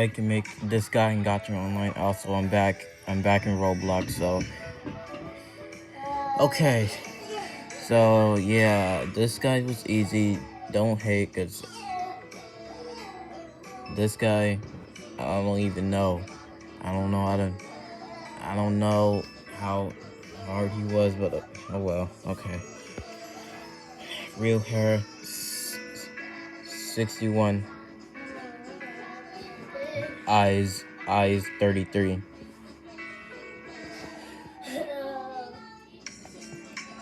I can make this guy in gacha online. Also, I'm back in Roblox. So okay, so yeah, this guy was easy. Don't hate, cause this guy, I don't even know. I don't know how hard he was, but oh well. Okay. Real hair, 61. Eyes 33.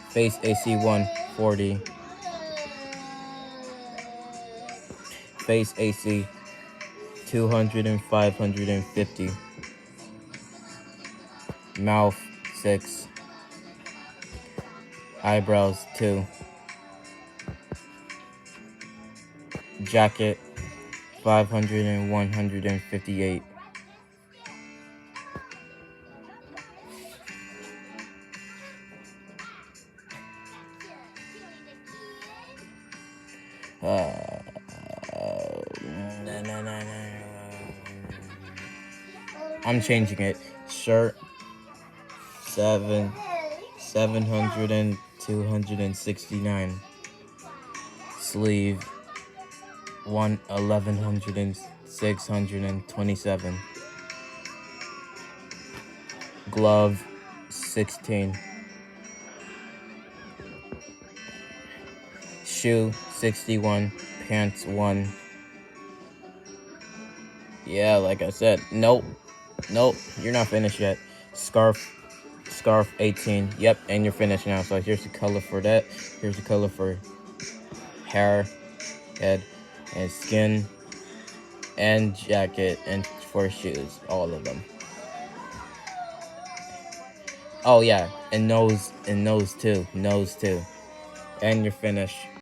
Face AC 140. Face AC 200 and 550. Mouth 6. Eyebrows 2. Jacket 500 and 158. I'm changing it. Shirt 700 and 269. Sleeve 1100 and 627. Glove 16. Shoe 61. Pants 1. Yeah, like I said. Nope, you're not finished yet. Scarf 18. Yep, and you're finished now. So here's the color for that. Here's the color for hair, head, and skin, and jacket, and for shoes, all of them. Oh yeah, and nose too, and you're finished.